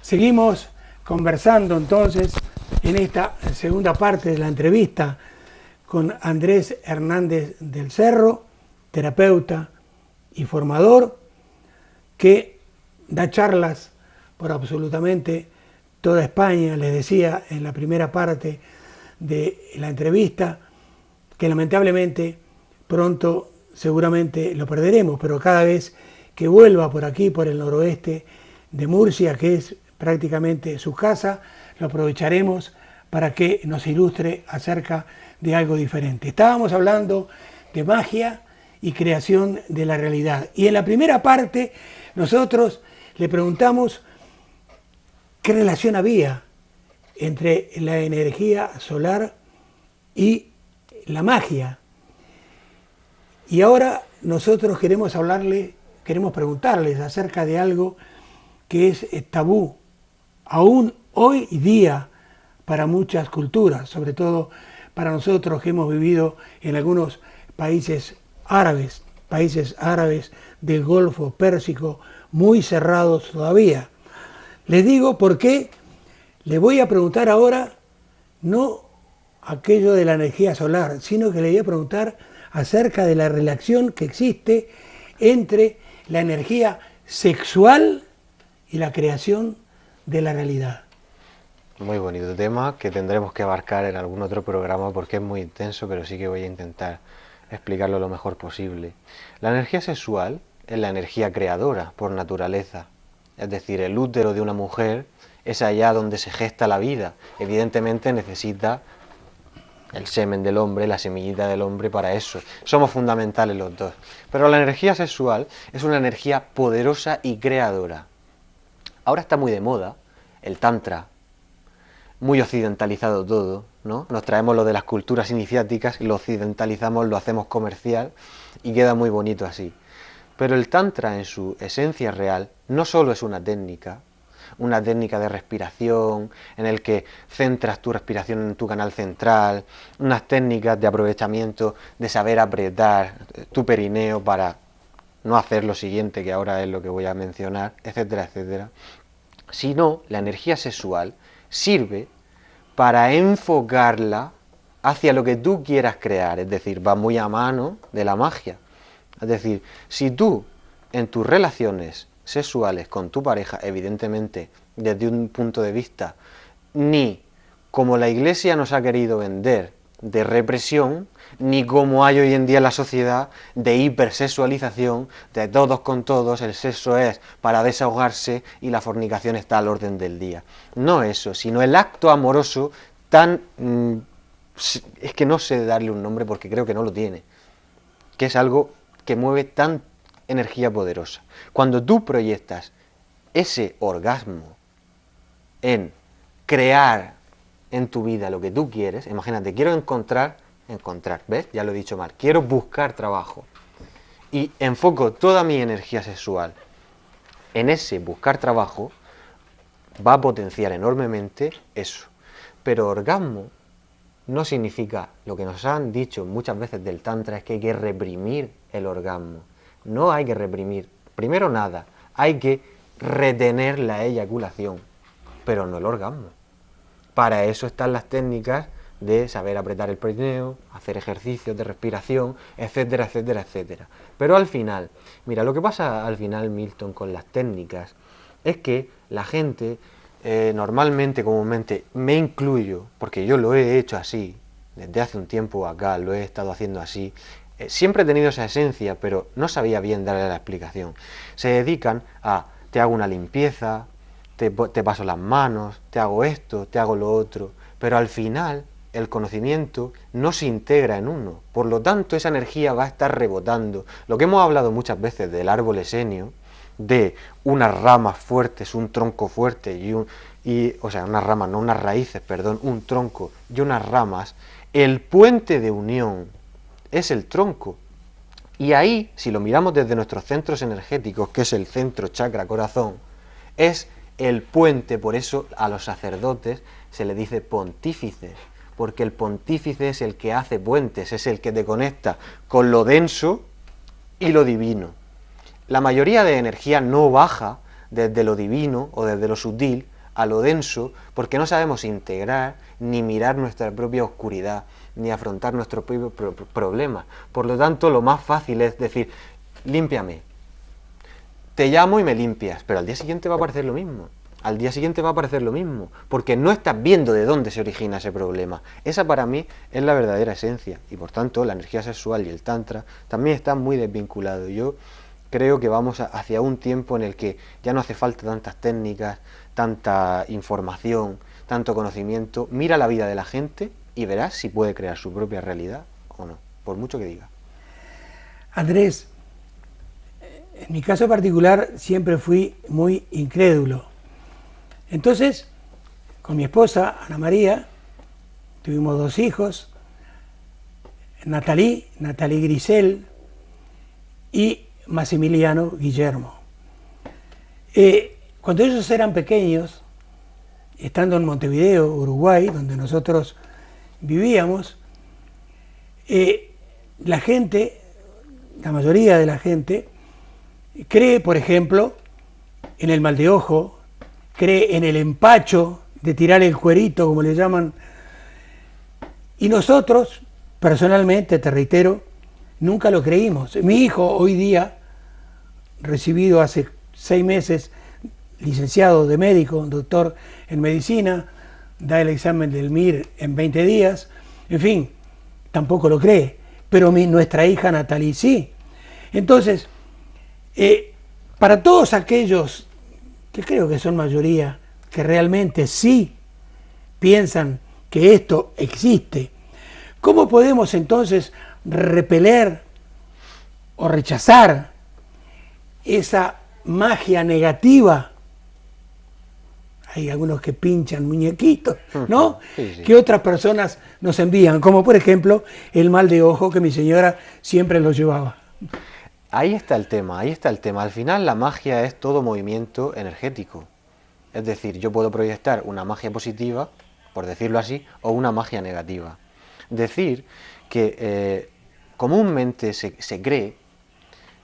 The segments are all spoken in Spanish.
Seguimos conversando entonces en esta segunda parte de la entrevista con Andrés Hernández del Cerro, terapeuta y formador, que da charlas por absolutamente toda España. Les decía en la primera parte de la entrevista que lamentablemente pronto seguramente lo perderemos, pero cada vez que vuelva por aquí, por el noroeste de Murcia, que es prácticamente su casa, lo aprovecharemos para que nos ilustre acerca de algo diferente. Estábamos hablando de magia y creación de la realidad. Y en la primera parte nosotros le preguntamos qué relación había entre la energía solar y la magia. Y ahora nosotros queremos preguntarles acerca de algo que es tabú, aún hoy día, para muchas culturas, sobre todo para nosotros que hemos vivido en algunos países árabes del Golfo Pérsico, muy cerrados todavía. Les digo por qué le voy a preguntar ahora, no aquello de la energía solar, sino que le voy a preguntar acerca de la relación que existe entre la energía sexual y la creación de la realidad. Muy bonito tema que tendremos que abarcar en algún otro programa porque es muy intenso, pero sí que voy a intentar explicarlo lo mejor posible. La energía sexual es la energía creadora por naturaleza, es decir, el útero de una mujer es allá donde se gesta la vida. Evidentemente necesita el semen del hombre, la semillita del hombre para eso. Somos fundamentales los dos. Pero la energía sexual es una energía poderosa y creadora. Ahora está muy de moda el tantra, muy occidentalizado todo, ¿no? Nos traemos lo de las culturas iniciáticas, lo occidentalizamos, lo hacemos comercial y queda muy bonito así. Pero el tantra en su esencia real no solo es una técnica de respiración en el que centras tu respiración en tu canal central, unas técnicas de aprovechamiento, de saber apretar tu perineo para no hacer lo siguiente, que ahora es lo que voy a mencionar, etcétera, etcétera, sino la energía sexual sirve para enfocarla hacia lo que tú quieras crear, es decir, va muy a mano de la magia. Es decir, si tú en tus relaciones sexuales con tu pareja, evidentemente desde un punto de vista ni como la Iglesia nos ha querido vender de represión, ni como hay hoy en día en la sociedad de hipersexualización, de todos con todos, el sexo es para desahogarse y la fornicación está al orden del día. No eso, sino el acto amoroso tan... es que no sé darle un nombre porque creo que no lo tiene, que es algo que mueve tan energía poderosa. Cuando tú proyectas ese orgasmo en crear en tu vida lo que tú quieres, imagínate, quiero encontrar, ¿ves? Ya lo he dicho mal, quiero buscar trabajo y enfoco toda mi energía sexual en ese buscar trabajo, va a potenciar enormemente eso. Pero orgasmo no significa, lo que nos han dicho muchas veces del tantra es que hay que reprimir el orgasmo. No hay que reprimir, primero nada, hay que retener la eyaculación, pero no el orgasmo. Para eso están las técnicas de saber apretar el perineo, hacer ejercicios de respiración, etcétera, etcétera, etcétera. Pero al final, mira, lo que pasa al final, Milton, con las técnicas, es que la gente, normalmente, comúnmente, me incluyo, porque yo lo he hecho así, desde hace un tiempo acá, lo he estado haciendo así, siempre he tenido esa esencia, pero no sabía bien darle la explicación. Se dedican a, te hago una limpieza, te paso las manos, te hago esto, te hago lo otro, pero al final el conocimiento no se integra en uno, por lo tanto esa energía va a estar rebotando. Lo que hemos hablado muchas veces del árbol esenio, de unas ramas fuertes, un tronco fuerte o sea, unas ramas, no unas raíces, perdón, un tronco y unas ramas, el puente de unión es el tronco. Y ahí, si lo miramos desde nuestros centros energéticos, que es el centro chakra corazón, es el puente, por eso a los sacerdotes se le dice pontífices, porque el pontífice es el que hace puentes, es el que te conecta con lo denso y lo divino. La mayoría de energía no baja desde lo divino o desde lo sutil a lo denso, porque no sabemos integrar ni mirar nuestra propia oscuridad, ni afrontar nuestros propios problemas. Por lo tanto, lo más fácil es decir, límpiame, te llamo y me limpias, pero al día siguiente va a aparecer lo mismo. Al día siguiente va a aparecer lo mismo, porque no estás viendo de dónde se origina ese problema. Esa para mí es la verdadera esencia, y por tanto la energía sexual y el tantra también están muy desvinculados. Yo creo que vamos hacia un tiempo en el que ya no hace falta tantas técnicas, tanta información, tanto conocimiento. Mira la vida de la gente y verás si puede crear su propia realidad o no, por mucho que diga. Andrés, en mi caso particular siempre fui muy incrédulo. Entonces, con mi esposa, Ana María, tuvimos 2 hijos, Natalie Grisel y Massimiliano Guillermo. Cuando ellos eran pequeños, estando en Montevideo, Uruguay, donde nosotros vivíamos, la gente, la mayoría de la gente, cree, por ejemplo, en el mal de ojo, cree en el empacho de tirar el cuerito, como le llaman. Y nosotros, personalmente, te reitero, nunca lo creímos. Mi hijo hoy día, recibido hace 6 meses, licenciado de médico, doctor en medicina, da el examen del MIR en 20 días, en fin, tampoco lo cree. Pero nuestra hija Natalie sí. Entonces, para todos aquellos que creo que son mayoría, que realmente sí piensan que esto existe, ¿cómo podemos entonces repeler o rechazar esa magia negativa? Hay algunos que pinchan muñequitos, ¿no? Sí, sí. Que otras personas nos envían, como por ejemplo el mal de ojo que mi señora siempre lo llevaba. Ahí está el tema, ahí está el tema. Al final la magia es todo movimiento energético. Es decir, yo puedo proyectar una magia positiva, por decirlo así, o una magia negativa. Decir que comúnmente se cree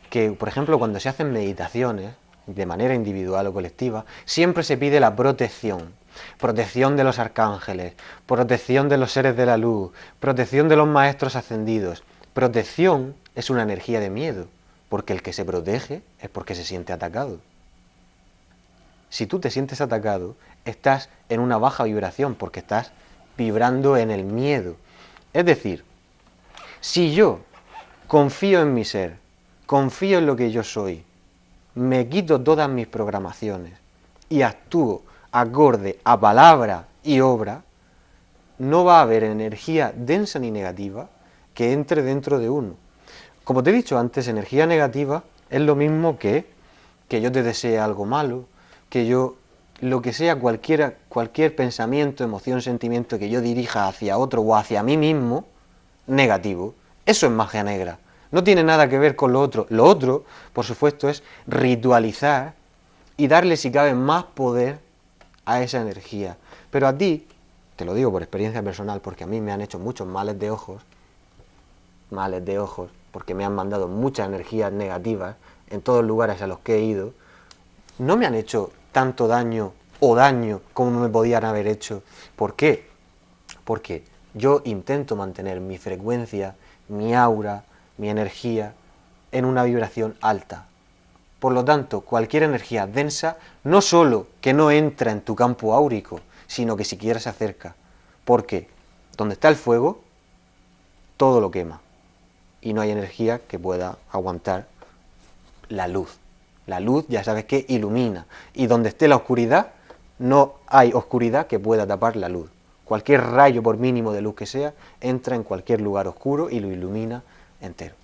que, por ejemplo, cuando se hacen meditaciones, de manera individual o colectiva, siempre se pide la protección. Protección de los arcángeles, protección de los seres de la luz, protección de los maestros ascendidos. Protección es una energía de miedo. Porque el que se protege es porque se siente atacado. Si tú te sientes atacado, estás en una baja vibración porque estás vibrando en el miedo. Es decir, si yo confío en mi ser, confío en lo que yo soy, me quito todas mis programaciones y actúo acorde a palabra y obra, no va a haber energía densa ni negativa que entre dentro de uno. Como te he dicho antes, energía negativa es lo mismo que yo te desee algo malo, que yo, lo que sea, cualquier pensamiento, emoción, sentimiento que yo dirija hacia otro o hacia mí mismo, negativo. Eso es magia negra. No tiene nada que ver con lo otro. Lo otro, por supuesto, es ritualizar y darle, si cabe, más poder a esa energía. Pero a ti, te lo digo por experiencia personal, porque a mí me han hecho muchos males de ojos, porque me han mandado muchas energías negativas en todos los lugares a los que he ido, no me han hecho tanto daño o daño como me podían haber hecho. ¿Por qué? Porque yo intento mantener mi frecuencia, mi aura, mi energía en una vibración alta. Por lo tanto, cualquier energía densa no solo que no entra en tu campo áurico, sino que siquiera se acerca. Porque donde está el fuego, todo lo quema. Y no hay energía que pueda aguantar la luz. La luz, ya sabes que ilumina. Y donde esté la oscuridad, no hay oscuridad que pueda tapar la luz. Cualquier rayo, por mínimo de luz que sea, entra en cualquier lugar oscuro y lo ilumina entero.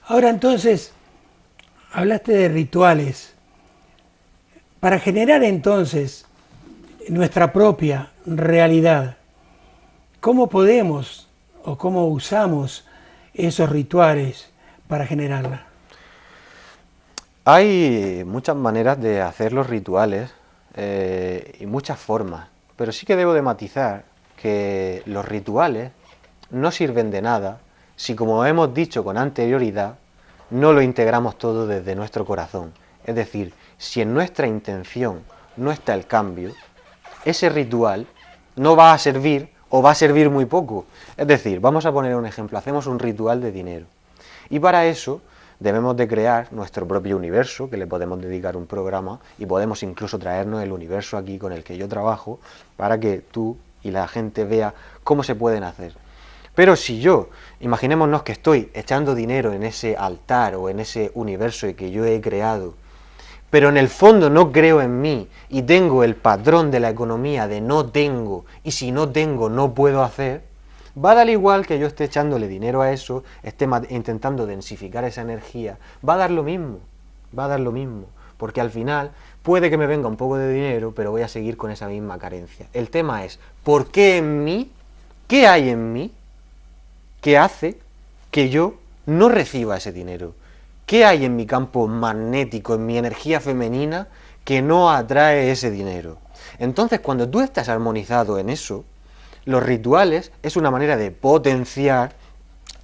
Ahora entonces, hablaste de rituales. Para generar entonces nuestra propia realidad, ¿cómo podemos o cómo usamos esos rituales para generarla? Hay muchas maneras de hacer los rituales y muchas formas, pero sí que debo de matizar que los rituales no sirven de nada si, como hemos dicho con anterioridad, no lo integramos todo desde nuestro corazón. Es decir, si en nuestra intención no está el cambio, ese ritual no va a servir o va a servir muy poco. Es decir, vamos a poner un ejemplo, hacemos un ritual de dinero y para eso debemos de crear nuestro propio universo, que le podemos dedicar un programa y podemos incluso traernos el universo aquí con el que yo trabajo para que tú y la gente vea cómo se pueden hacer. Pero si yo, imaginémonos que estoy echando dinero en ese altar o en ese universo que yo he creado, pero en el fondo no creo en mí y tengo el patrón de la economía de no tengo y si no tengo no puedo hacer, va a dar igual que yo esté echándole dinero a eso, esté intentando densificar esa energía, va a dar lo mismo, porque al final puede que me venga un poco de dinero, pero voy a seguir con esa misma carencia. El tema es, ¿por qué en mí? ¿Qué hay en mí que hace que yo no reciba ese dinero? ¿Qué hay en mi campo magnético, en mi energía femenina, que no atrae ese dinero? Entonces, cuando tú estás armonizado en eso, los rituales es una manera de potenciar,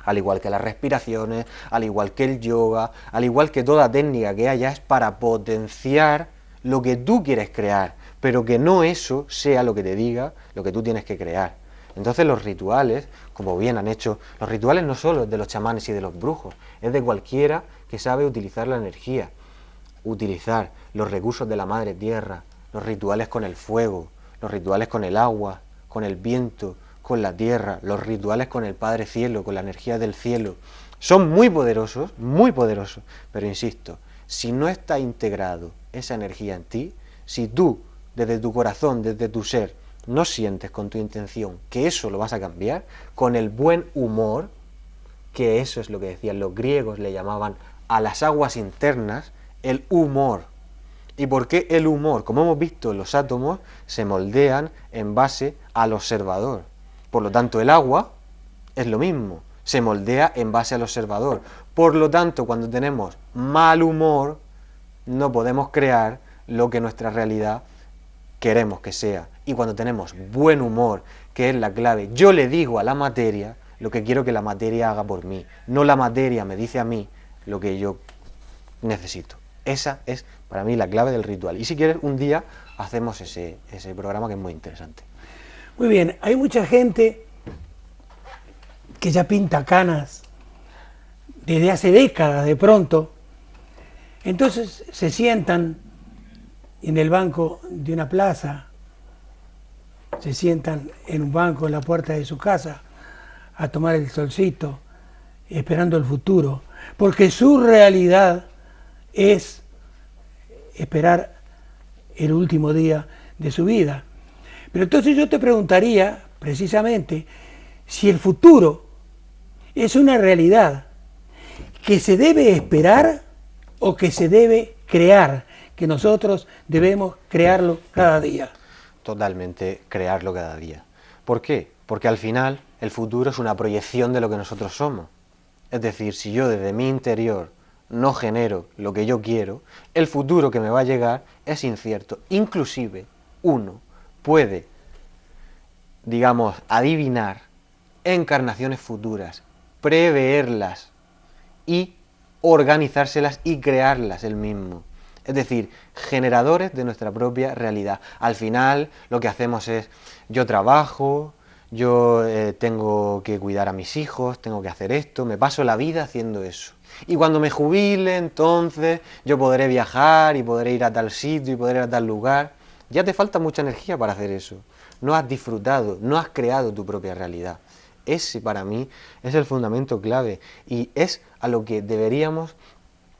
al igual que las respiraciones, al igual que el yoga, al igual que toda técnica que haya, es para potenciar lo que tú quieres crear, pero que no eso sea lo que te diga lo que tú tienes que crear. Entonces los rituales, como bien han hecho, los rituales no solo es de los chamanes y de los brujos, es de cualquiera que sabe utilizar la energía, utilizar los recursos de la madre tierra, los rituales con el fuego, los rituales con el agua, con el viento, con la tierra, los rituales con el Padre Cielo, con la energía del cielo. Son muy poderosos, pero insisto, si no está integrado esa energía en ti, si tú, desde tu corazón, desde tu ser, no sientes con tu intención que eso lo vas a cambiar, con el buen humor, que eso es lo que decían los griegos, le llamaban a las aguas internas, el humor. ¿Y por qué el humor? Como hemos visto, los átomos se moldean en base al observador. Por lo tanto, el agua es lo mismo, se moldea en base al observador. Por lo tanto, cuando tenemos mal humor, no podemos crear lo que nuestra realidad queremos que sea. Y cuando tenemos buen humor, que es la clave, yo le digo a la materia lo que quiero que la materia haga por mí, no la materia me dice a mí lo que yo necesito. Esa es para mí la clave del ritual. Y si quieres, un día hacemos ese programa que es muy interesante. Muy bien, hay mucha gente que ya pinta canas desde hace décadas de pronto. Entonces se sientan en el banco de una plaza, se sientan en un banco en la puerta de su casa a tomar el solcito, esperando el futuro, porque su realidad es esperar el último día de su vida. Pero entonces yo te preguntaría, precisamente, si el futuro es una realidad que se debe esperar o que se debe crear, que nosotros debemos crearlo cada día. Totalmente crearlo cada día. ¿Por qué? Porque al final el futuro es una proyección de lo que nosotros somos. Es decir, si yo desde mi interior no genero lo que yo quiero, el futuro que me va a llegar es incierto. Inclusive uno puede, digamos, adivinar encarnaciones futuras, preverlas y organizárselas y crearlas él mismo. Es decir, generadores de nuestra propia realidad. Al final lo que hacemos es, yo trabajo, yo tengo que cuidar a mis hijos, tengo que hacer esto, me paso la vida haciendo eso. Y cuando me jubile, entonces yo podré viajar y podré ir a tal sitio y podré ir a tal lugar. Ya te falta mucha energía para hacer eso. No has disfrutado, no has creado tu propia realidad. Ese para mí es el fundamento clave y es a lo que deberíamos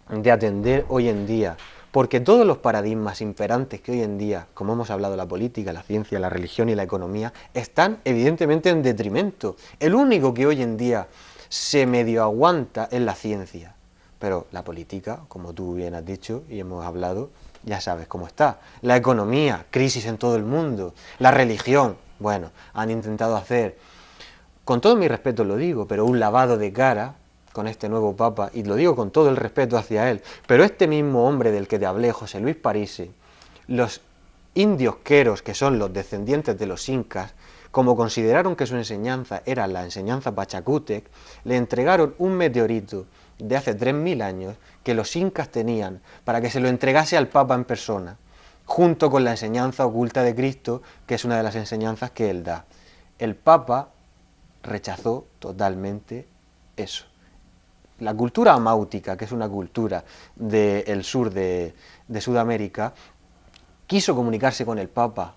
de atender hoy en día. Porque todos los paradigmas imperantes que hoy en día, como hemos hablado, la política, la ciencia, la religión y la economía, están evidentemente en detrimento. El único que hoy en día se medio aguanta es la ciencia. Pero la política, como tú bien has dicho y hemos hablado, ya sabes cómo está. La economía, crisis en todo el mundo. La religión, bueno, han intentado hacer, con todo mi respeto lo digo, pero un lavado de cara con este nuevo Papa, y lo digo con todo el respeto hacia él, pero este mismo hombre del que te hablé, José Luis Parisi, los indios queros, que son los descendientes de los incas, como consideraron que su enseñanza era la enseñanza Pachacútec, le entregaron un meteorito de hace 3000 años que los incas tenían para que se lo entregase al Papa en persona. junto con la enseñanza oculta de Cristo, que es una de las enseñanzas que él da. El Papa rechazó totalmente eso. La cultura amáutica, que es una cultura del sur de Sudamérica, quiso comunicarse con el Papa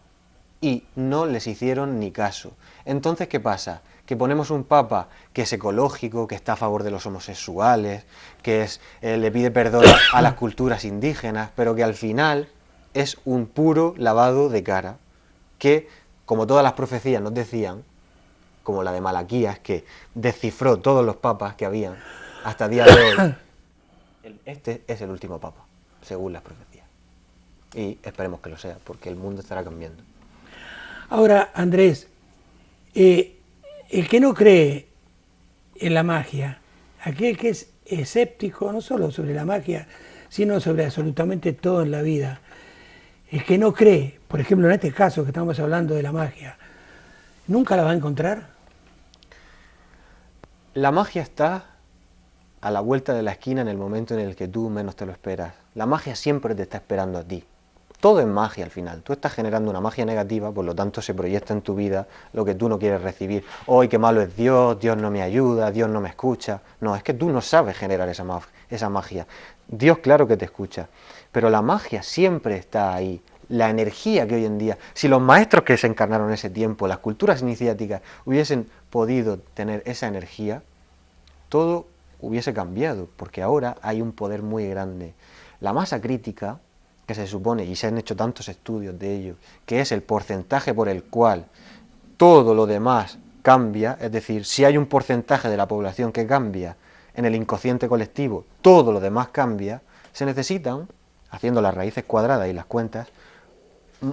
y no les hicieron ni caso. Entonces, ¿qué pasa? Que ponemos un Papa que es ecológico, que está a favor de los homosexuales, que le pide perdón a las culturas indígenas, pero que al final es un puro lavado de cara, que, como todas las profecías nos decían, como la de Malaquías, que descifró todos los papas que habían hasta el día de hoy, este es el último papa, según las profecías. Y esperemos que lo sea, porque el mundo estará cambiando. Ahora, Andrés, el que no cree en la magia, aquel que es escéptico no solo sobre la magia, sino sobre absolutamente todo en la vida, el que no cree, por ejemplo en este caso que estamos hablando de la magia, ¿nunca la va a encontrar? La magia está a la vuelta de la esquina en el momento en el que tú menos te lo esperas. La magia siempre te está esperando a ti. Todo es magia al final. Tú estás generando una magia negativa, por lo tanto se proyecta en tu vida lo que tú no quieres recibir. ¡Ay, qué malo es Dios! Dios no me ayuda, Dios no me escucha. No, es que tú no sabes generar esa magia. Dios claro que te escucha, pero la magia siempre está ahí. La energía que hoy en día, si los maestros que se encarnaron en ese tiempo, las culturas iniciáticas, hubiesen podido tener esa energía, todo hubiese cambiado, porque ahora hay un poder muy grande. La masa crítica, que se supone, y se han hecho tantos estudios de ello, que es el porcentaje por el cual todo lo demás cambia, es decir, si hay un porcentaje de la población que cambia en el inconsciente colectivo, todo lo demás cambia, se necesitan, haciendo las raíces cuadradas y las cuentas,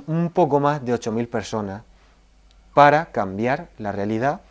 un poco más de 8.000 personas para cambiar la realidad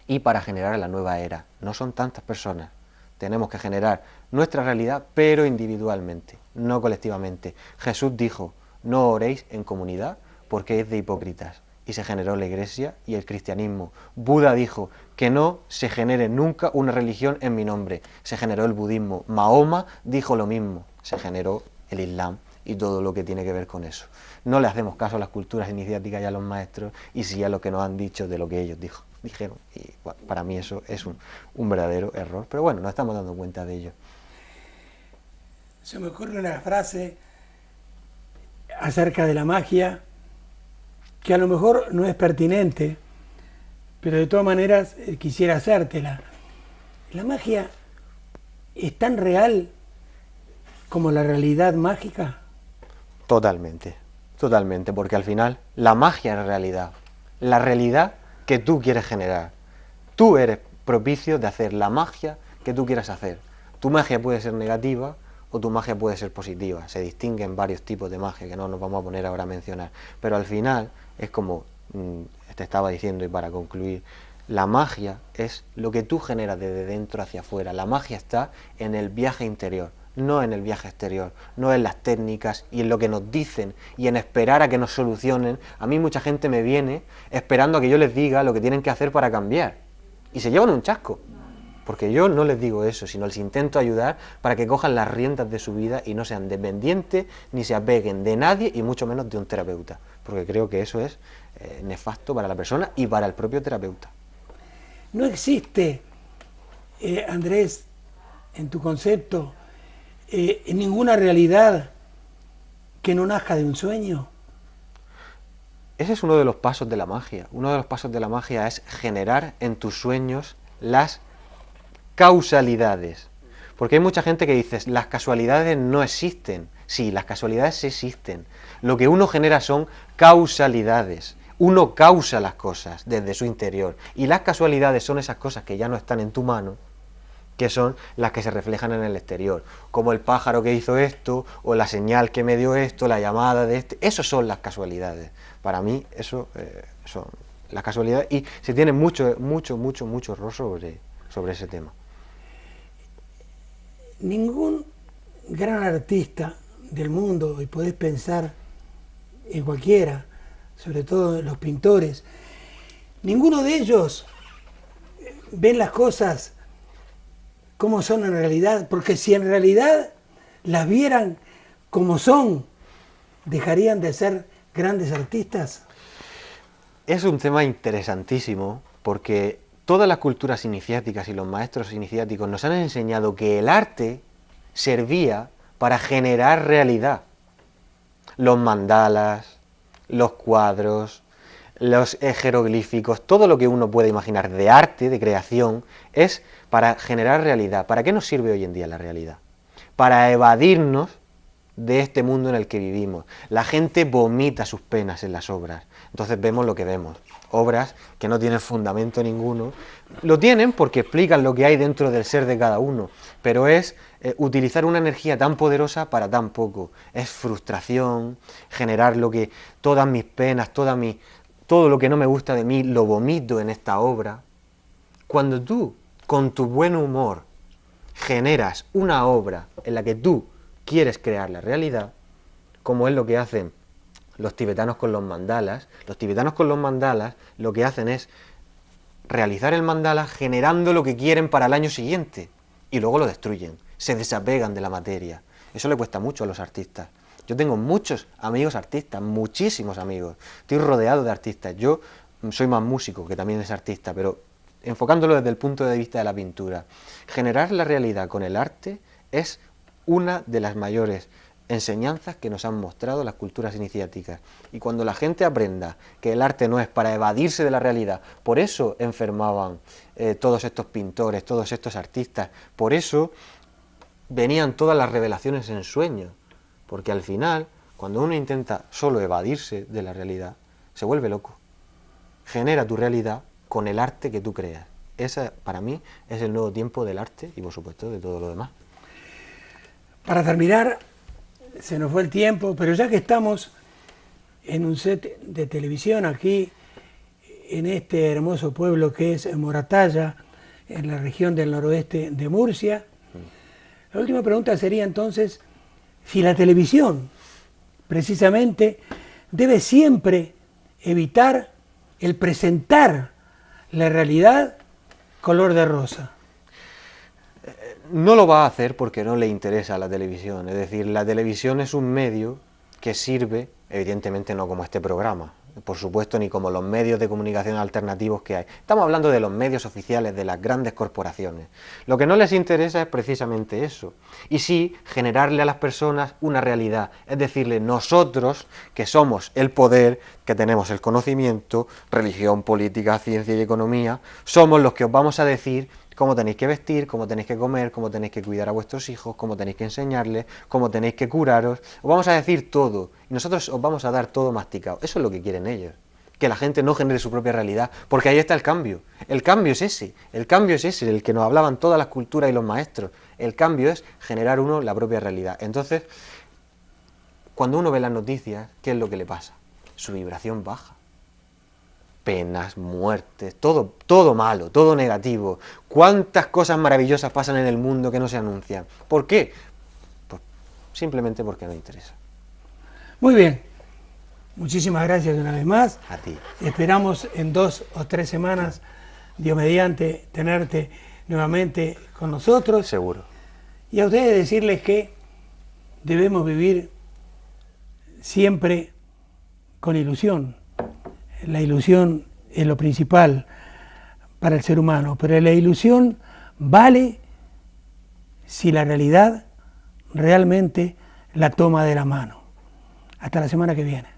y para generar la nueva era. No son tantas personas. Tenemos que generar nuestra realidad, pero individualmente, no colectivamente. Jesús dijo, no oréis en comunidad porque es de hipócritas. Y se generó la iglesia y el cristianismo. Buda dijo que no se genere nunca una religión en mi nombre. Se generó el budismo. Mahoma dijo lo mismo. Se generó el islam y todo lo que tiene que ver con eso. No le hacemos caso a las culturas iniciáticas y a los maestros, y sí a lo que nos han dicho de lo que ellos dijeron. Y bueno, para mí eso es un verdadero error, pero bueno, nos estamos dando cuenta de ello. Se me ocurre una frase acerca de la magia que a lo mejor no es pertinente, pero de todas maneras quisiera hacértela. La magia es tan real como la realidad mágica. Totalmente, totalmente, porque al final la magia es realidad, la realidad que tú quieres generar. Tú eres propicio de hacer la magia que tú quieras hacer. Tu magia puede ser negativa o tu magia puede ser positiva. Se distinguen varios tipos de magia que no nos vamos a poner ahora a mencionar, pero al final es como te estaba diciendo, y para concluir, la magia es lo que tú generas desde dentro hacia afuera. La magia está en el viaje interior, no en el viaje exterior, no en las técnicas y en lo que nos dicen y en esperar a que nos solucionen. A mí mucha gente me viene esperando a que yo les diga lo que tienen que hacer para cambiar y se llevan un chasco, porque yo no les digo eso, sino les intento ayudar para que cojan las riendas de su vida y no sean dependientes ni se apeguen de nadie y mucho menos de un terapeuta, porque creo que eso es nefasto para la persona y para el propio terapeuta. No existe, Andrés, en tu concepto, ninguna realidad que no nazca de un sueño. Ese es uno de los pasos de la magia. Uno de los pasos de la magia es generar en tus sueños las causalidades. Porque hay mucha gente que dice, las casualidades no existen. Sí, las casualidades sí existen. Lo que uno genera son causalidades. Uno causa las cosas desde su interior. Y las casualidades son esas cosas que ya no están en tu mano, que son las que se reflejan en el exterior, como el pájaro que hizo esto, o la señal que me dio esto, la llamada de este. Eso son las casualidades. Para mí, eso son las casualidades, y se tiene mucho error sobre ese tema. Ningún gran artista del mundo, y podés pensar en cualquiera, sobre todo los pintores, ninguno de ellos ven las cosas como son en realidad, porque si en realidad las vieran como son, dejarían de ser grandes artistas? Es un tema interesantísimo porque todas las culturas iniciáticas y los maestros iniciáticos nos han enseñado que el arte servía para generar realidad. Los mandalas, los cuadros, los jeroglíficos, todo lo que uno puede imaginar de arte, de creación, es para generar realidad. ¿Para qué nos sirve hoy en día la realidad? Para evadirnos de este mundo en el que vivimos. La gente vomita sus penas en las obras, entonces vemos lo que vemos. Obras que no tienen fundamento ninguno, lo tienen porque explican lo que hay dentro del ser de cada uno, pero es utilizar una energía tan poderosa para tan poco. Es frustración, generar lo que, todas mis penas, todo lo que no me gusta de mí, lo vomito en esta obra. Cuando tú, con tu buen humor, generas una obra en la que tú quieres crear la realidad, como es lo que hacen los tibetanos con los mandalas. Los tibetanos con los mandalas lo que hacen es realizar el mandala generando lo que quieren para el año siguiente y luego lo destruyen, se desapegan de la materia. Eso le cuesta mucho a los artistas. Yo tengo muchos amigos artistas, muchísimos amigos, estoy rodeado de artistas. Yo soy más músico, que también es artista, pero enfocándolo desde el punto de vista de la pintura, generar la realidad con el arte es una de las mayores enseñanzas que nos han mostrado las culturas iniciáticas. Y cuando la gente aprenda que el arte no es para evadirse de la realidad, por eso enfermaban todos estos pintores, todos estos artistas, por eso venían todas las revelaciones en sueños, porque al final, cuando uno intenta solo evadirse de la realidad, se vuelve loco. Genera tu realidad con el arte que tú creas. Ese, para mí, es el nuevo tiempo del arte y, por supuesto, de todo lo demás. Para terminar, se nos fue el tiempo, pero ya que estamos en un set de televisión aquí, en este hermoso pueblo que es Moratalla, en la región del noroeste de Murcia, la última pregunta sería entonces, si la televisión, precisamente, debe siempre evitar el presentar la realidad color de rosa. No lo va a hacer porque no le interesa a la televisión, es decir, la televisión es un medio que sirve, evidentemente no como este programa, por supuesto ni como los medios de comunicación alternativos que hay. Estamos hablando de los medios oficiales de las grandes corporaciones. Lo que no les interesa es precisamente eso, y sí generarle a las personas una realidad, es decirle, nosotros que somos el poder, que tenemos el conocimiento, religión, política, ciencia y economía, somos los que os vamos a decir cómo tenéis que vestir, cómo tenéis que comer, cómo tenéis que cuidar a vuestros hijos, cómo tenéis que enseñarles, cómo tenéis que curaros. Os vamos a decir todo y nosotros os vamos a dar todo masticado. Eso es lo que quieren ellos, que la gente no genere su propia realidad, porque ahí está el cambio. El cambio es ese, el que nos hablaban todas las culturas y los maestros. El cambio es generar uno la propia realidad. Entonces, cuando uno ve las noticias, ¿qué es lo que le pasa? Su vibración baja. Penas, muertes, todo malo, todo negativo. ¿Cuántas cosas maravillosas pasan en el mundo que no se anuncian? ¿Por qué? Pues simplemente porque no interesa. Muy bien. Muchísimas gracias una vez más. A ti. Esperamos en 2 o 3 semanas, Dios mediante, tenerte nuevamente con nosotros. Seguro. Y a ustedes decirles que debemos vivir siempre con ilusión. La ilusión es lo principal para el ser humano, pero la ilusión vale si la realidad realmente la toma de la mano. Hasta la semana que viene.